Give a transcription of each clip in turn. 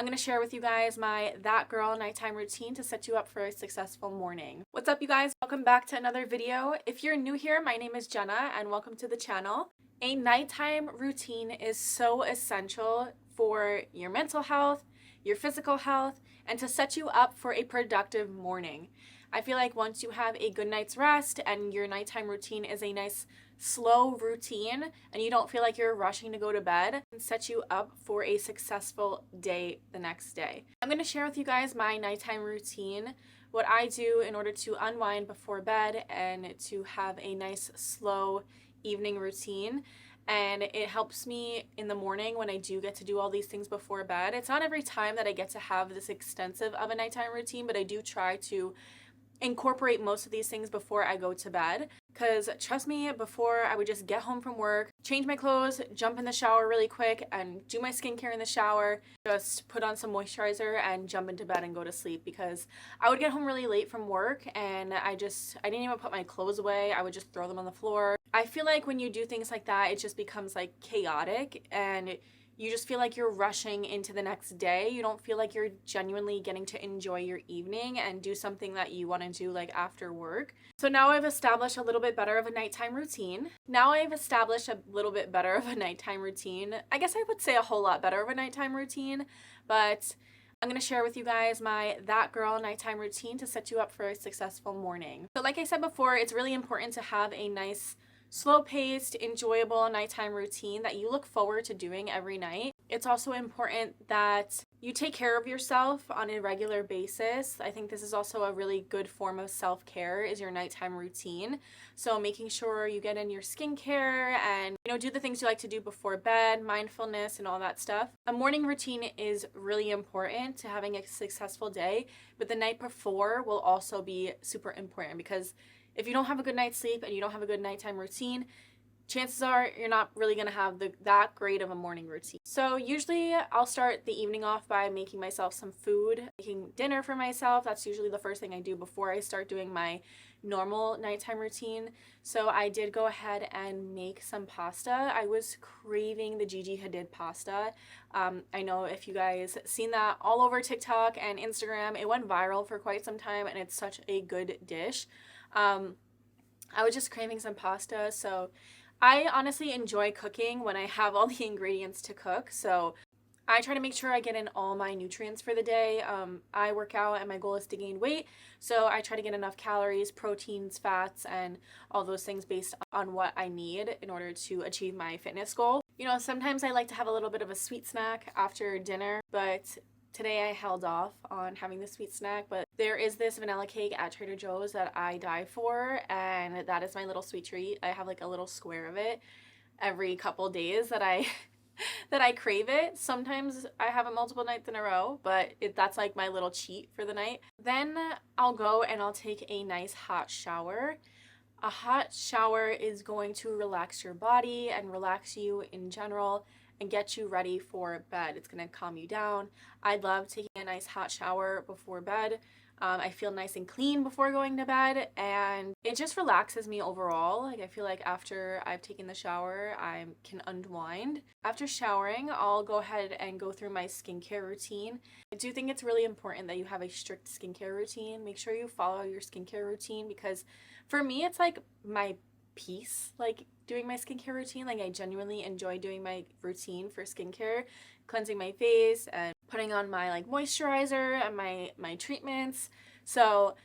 I'm going to share with you guys my That Girl nighttime routine to set you up for a successful morning. What's up, you guys? Welcome back to another video. If you're new here, my name is Jenna and welcome to the channel. A nighttime routine is so essential for your mental health, your physical health, and to set you up for a productive morning. I feel like once you have a good night's rest and your nighttime routine is a nice slow routine and you don't feel like you're rushing to go to bed, it can set you up for a successful day the next day. I'm going to share with you guys my nighttime routine, what I do in order to unwind before bed and to have a nice slow evening routine. And it helps me in the morning when I do get to do all these things before bed. It's not every time that I get to have this extensive of a nighttime routine, but I do try to incorporate most of these things before I go to bed. Because trust me, before I would just get home from work, change my clothes, jump in the shower really quick, and do my skincare in the shower, just put on some moisturizer and jump into bed and go to sleep, because I would get home really late from work and I didn't even put my clothes away. I would just throw them on the floor. I feel like when you do things like that, it just becomes like chaotic and you just feel like you're rushing into the next day. You don't feel like you're genuinely getting to enjoy your evening and do something that you want to do like after work. So now I've established a little bit better of a nighttime routine. I guess I would say a whole lot better of a nighttime routine, but I'm going to share with you guys my That Girl nighttime routine to set you up for a successful morning. So like I said before, it's really important to have a nice slow-paced, enjoyable nighttime routine that you look forward to doing every night. It's also important that you take care of yourself on a regular basis. I think this is also a really good form of self-care, is your nighttime routine. So making sure you get in your skincare and, do the things you like to do before bed, mindfulness and all that stuff. A morning routine is really important to having a successful day, but the night before will also be super important, because if you don't have a good night's sleep and you don't have a good nighttime routine, chances are you're not really going to have that great of a morning routine. So usually I'll start the evening off by making myself some food, making dinner for myself. That's usually the first thing I do before I start doing my normal nighttime routine. So I did go ahead and make some pasta. I was craving the Gigi Hadid pasta. I know if you guys seen that all over TikTok and Instagram, it went viral for quite some time and it's such a good dish. I was just craving some pasta, so I honestly enjoy cooking when I have all the ingredients to cook. So I try to make sure I get in all my nutrients for the day. I work out and my goal is to gain weight, so I try to get enough calories, proteins, fats, and all those things based on what I need in order to achieve my fitness goal. Sometimes I like to have a little bit of a sweet snack after dinner, but today I held off on having the sweet snack, but there is this vanilla cake at Trader Joe's that I die for, and that is my little sweet treat. I have like a little square of it every couple days that I crave it. Sometimes I have it multiple nights in a row, but that's like my little cheat for the night. Then I'll go and I'll take a nice hot shower. A hot shower is going to relax your body and relax you in general and get you ready for bed. It's going to calm you down. I love taking a nice hot shower before bed. I feel nice and clean before going to bed, and it just relaxes me overall. Like, I feel like after I've taken the shower, I can unwind. After showering, I'll go ahead and go through my skincare routine. I do think it's really important that you have a strict skincare routine. Make sure you follow your skincare routine, because for me, it's like my peace, like doing my skincare routine. Like, I genuinely enjoy doing my routine for skincare, cleansing my face and putting on my like moisturizer and my treatments. So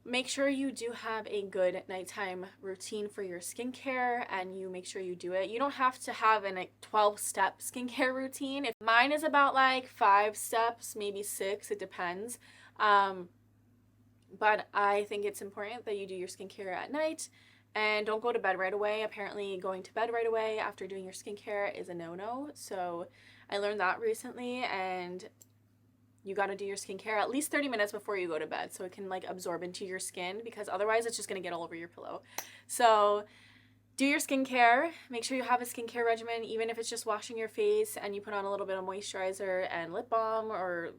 make sure you do have a good nighttime routine for your skincare, and you make sure you do it. You don't have to have a 12-step skincare routine. If mine is about like 5 steps, maybe 6, it depends. But I think it's important that you do your skincare at night and don't go to bed right away. Apparently going to bed right away after doing your skincare is a no-no. So I learned that recently, and you got to do your skincare at least 30 minutes before you go to bed so it can like absorb into your skin, because otherwise it's just going to get all over your pillow. So do your skincare. Make sure you have a skincare regimen, even if it's just washing your face and you put on a little bit of moisturizer and lip balm or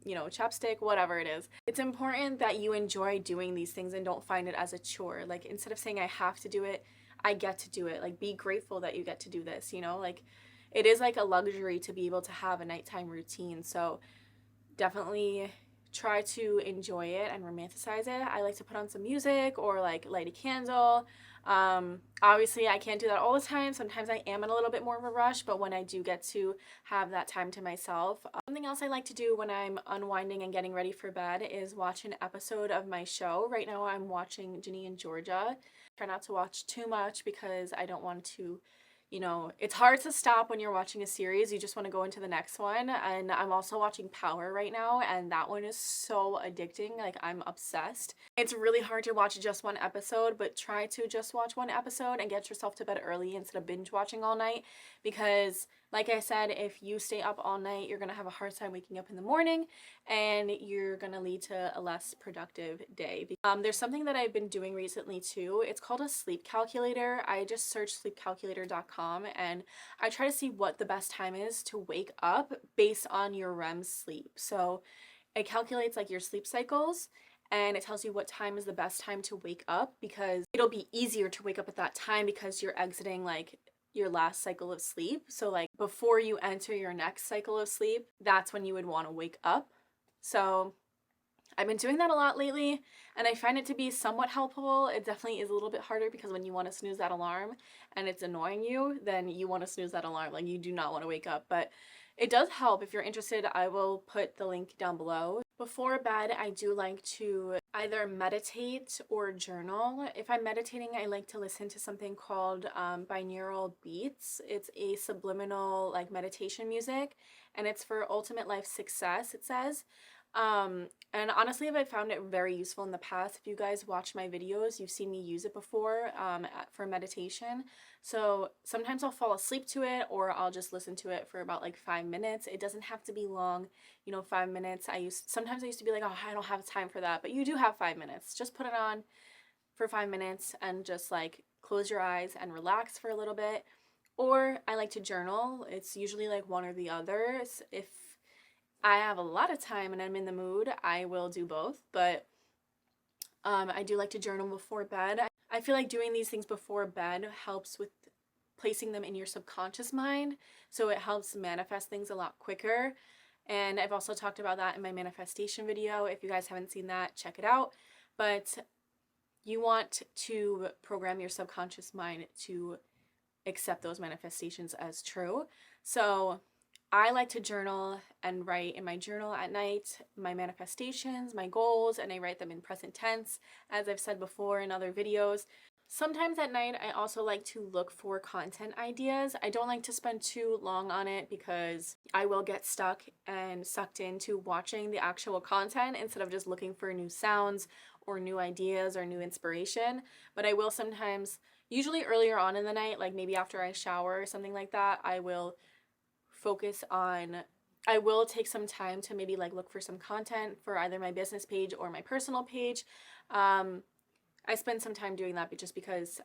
chapstick, whatever it is. It's important that you enjoy doing these things and don't find it as a chore. Like, instead of saying I have to do it, I get to do it. Like, be grateful that you get to do this, like it is like a luxury to be able to have a nighttime routine. So definitely try to enjoy it and romanticize it. I like to put on some music or like light a candle. Obviously I can't do that all the time. Sometimes I am in a little bit more of a rush, but when I do get to have that time to myself. Something else I like to do when I'm unwinding and getting ready for bed is watch an episode of my show. Right now I'm watching Ginny and Georgia. Try not to watch too much because I don't want to, it's hard to stop when you're watching a series. You just want to go into the next one. And I'm also watching Power right now, and that one is so addicting. Like, I'm obsessed. It's really hard to watch just one episode, but try to just watch one episode and get yourself to bed early instead of binge watching all night, because like I said, if you stay up all night, you're gonna have a hard time waking up in the morning, and you're gonna lead to a less productive day. There's something that I've been doing recently too. It's called a sleep calculator. I just search sleepcalculator.com, and I try to see what the best time is to wake up based on your REM sleep. So it calculates like your sleep cycles, and it tells you what time is the best time to wake up, because it'll be easier to wake up at that time because you're exiting like your last cycle of sleep. So like before you enter your next cycle of sleep, that's when you would want to wake up. So I've been doing that a lot lately, and I find it to be somewhat helpful. It definitely is a little bit harder because when you want to snooze that alarm and it's annoying you, then you want to snooze that alarm. Like, you do not want to wake up, but it does help. If you're interested, I will put the link down below. Before bed, I do like to either meditate or journal. If I'm meditating, I like to listen to something called binaural beats. It's a subliminal like meditation music, and it's for ultimate life success, it says. And honestly, I've found it very useful in the past. If you guys watch my videos, you've seen me use it before for meditation. So sometimes I'll fall asleep to it, or I'll just listen to it for about like 5 minutes. It doesn't have to be long, 5 minutes. Sometimes I used to be like, oh, I don't have time for that, but you do have 5 minutes. Just put it on for 5 minutes and just like close your eyes and relax for a little bit. Or I like to journal. It's usually like one or the other. If I have a lot of time and I'm in the mood, I will do both, but I do like to journal before bed. I feel like doing these things before bed helps with placing them in your subconscious mind, so it helps manifest things a lot quicker. And I've also talked about that in my manifestation video. If you guys haven't seen that, check it out. But you want to program your subconscious mind to accept those manifestations as true. So I like to journal and write in my journal at night my manifestations, my goals, and I write them in present tense, as I've said before in other videos. Sometimes at night, I also like to look for content ideas. I don't like to spend too long on it because I will get stuck and sucked into watching the actual content instead of just looking for new sounds or new ideas or new inspiration. But I will sometimes, usually earlier on in the night, like maybe after I shower or something like that, I will take some time to maybe like look for some content for either my business page or my personal page. I spend some time doing that just because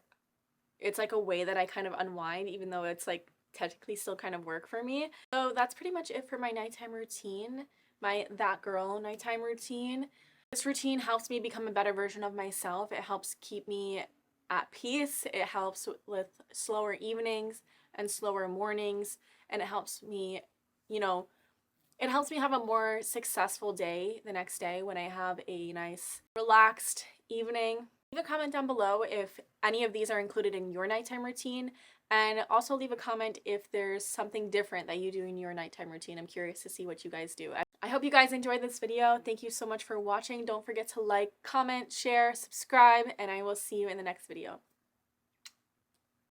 it's like a way that I kind of unwind, even though it's like technically still kind of work for me. So that's pretty much it for my nighttime routine, my That Girl nighttime routine. This routine helps me become a better version of myself. It helps keep me at peace. It helps with slower evenings and slower mornings, and it helps me, it helps me have a more successful day the next day when I have a nice, relaxed evening. Leave a comment down below if any of these are included in your nighttime routine, and also leave a comment if there's something different that you do in your nighttime routine. I'm curious to see what you guys do. I hope you guys enjoyed this video. Thank you so much for watching. Don't forget to like, comment, share, subscribe, and I will see you in the next video.